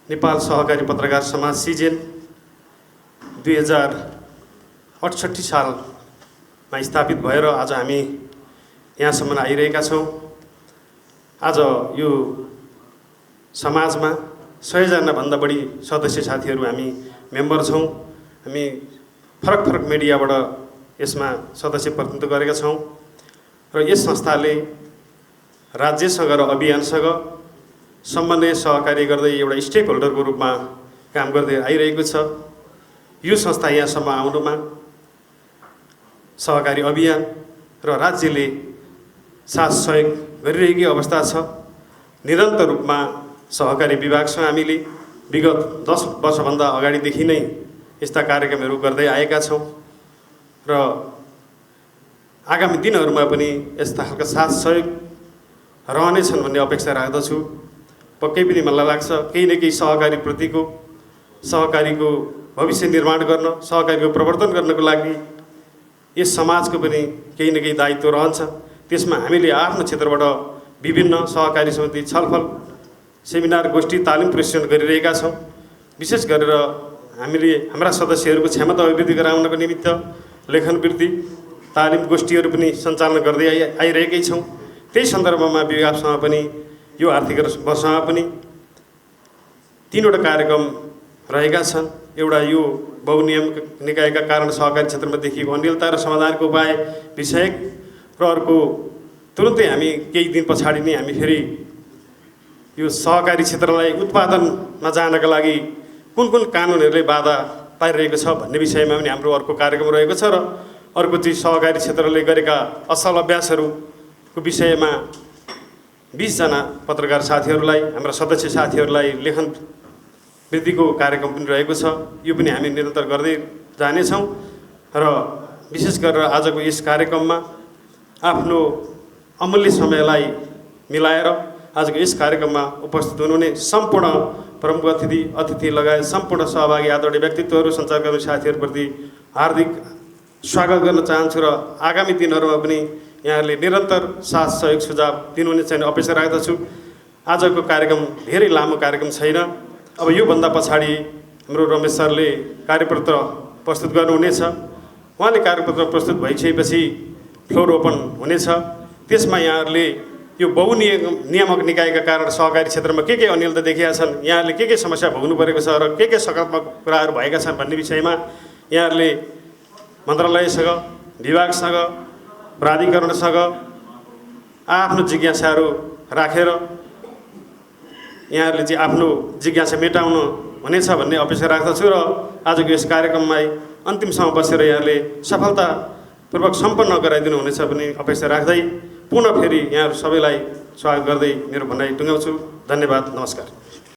नेपाल सहकारी पत्रकार समाज सिजेन 2068 सालमा स्थापित भएर आज हामी यहाँसम्म आइरहेका छौँ। आज यो समाजमा 100 भन्दा बढी सदस्य साथीहरू हामी मेम्बर छौँ। हामी फरक फरक मिडियाबाट यसमा सदस्य प्रतिनिधित्व गरेका छौँ र यस संस्थाले राज्यसँग र अभियानसँग समन्वय सहकारी गर्दै एउटा स्टेक होल्डरको रूपमा काम गर्दै आइरहेको छ। यो संस्था यहाँसम्म आउनुमा सहकारी अभियान र राज्यले साथ सहयोग गरिरहेकै अवस्था छ। निरन्तर रूपमा सहकारी विभागसँग हामीले विगत 10 वर्षभन्दा अगाडिदेखि नै यस्ता कार्यक्रमहरू गर्दै आएका छौँ र आगामी दिनहरूमा पनि यस्ता खालका साथ सहयोग रहनेछन् भन्ने अपेक्षा राख्दछु। पक्कै पनि मलाई लाग्छ केही न केही सहकारीको भविष्य निर्माण गर्न, सहकारीको प्रवर्तन गर्नको लागि यस समाजको पनि केही न केही दायित्व रहन्छ। त्यसमा हामीले आफ्नो क्षेत्रबाट विभिन्न सहकारी समिति छलफल, सेमिनार, गोष्ठी, तालिम प्रशिक्षण गरिरहेका छौँ। विशेष गरेर हामीले हाम्रा सदस्यहरूको क्षमता अभिवृद्धि गराउनको निमित्त लेखन वृद्धि, तालिम गोष्ठीहरू पनि सञ्चालन गर्दै आइरहेकै छौँ। त्यही सन्दर्भमा विभागसँग पनि यो आर्थिक वर्षमा पनि 3वटा कार्यक्रम रहेका छन्। एउटा यो बहुनियमित निकायका कारण सहकारी क्षेत्रमा देखिएको अनियमितता र समाधानको उपाय विषयक र अर्को तुरुन्तै हामी केही दिन पछाडि नै हामी फेरि यो सहकारी क्षेत्रलाई उत्पादनमा जानका लागि कुन कुन कानुनहरूले बाधा पारिरहेको छ भन्ने विषयमा पनि हाम्रो अर्को कार्यक्रम रहेको छ र अर्को चाहिँ सहकारी क्षेत्रले गरेका असल अभ्यासहरूको विषयमा 20 जना पत्रकार साथीहरूलाई, हाम्रा सदस्य साथीहरूलाई लेखन वृद्धिको कार्यक्रम पनि रहेको छ। यो पनि हामी निरन्तर गर्दै जानेछौँ र विशेष गरेर आजको यस कार्यक्रममा आफ्नो अमूल्य समयलाई मिलाएर आजको यस कार्यक्रममा उपस्थित हुनुहुने सम्पूर्ण प्रमुख अतिथि लगायत सम्पूर्ण सहभागी आदरणीय व्यक्तित्वहरू, सञ्चारकर्मी साथीहरूप्रति हार्दिक स्वागत गर्न चाहन्छु र आगामी दिनहरूमा पनि यहाँहरूले निरन्तर साथ सहयोग सुझाव दिनुहुने छैन अपेक्षा राख्दछु। आजको कार्यक्रम धेरै लामो कार्यक्रम छैन। अब योभन्दा पछाडि हाम्रो रमेश सरले कार्यपत्र प्रस्तुत गर्नुहुनेछ। उहाँले कार्यपत्र प्रस्तुत भइसकेपछि फ्लोर ओपन हुनेछ। त्यसमा यहाँहरूले यो बहुनियामक निकायका कारण सहकारी क्षेत्रमा के अनियमितता देखिएका छन्, यहाँहरूले के समस्या भोग्नु परेको छ र के सकारात्मक कुराहरू भएका छन् भन्ने विषयमा यहाँहरूले मन्त्रालयसँग, विभागसँग, प्राधिकरणसँग आफ्नो जिज्ञासाहरू राखेर यहाँहरूले चाहिँ आफ्नो जिज्ञासा मेटाउनु हुनेछ भन्ने अपेक्षा राख्दछु र आजको यस कार्यक्रममा अन्तिमसम्म बसेर यहाँहरूले सफलतापूर्वक सम्पन्न गराइदिनु हुनेछ भन्ने अपेक्षा राख्दै पुनः फेरि यहाँहरू सबैलाई स्वागत गर्दै मेरो भनाइ टुङ्ग्याउँछु। धन्यवाद, नमस्कार।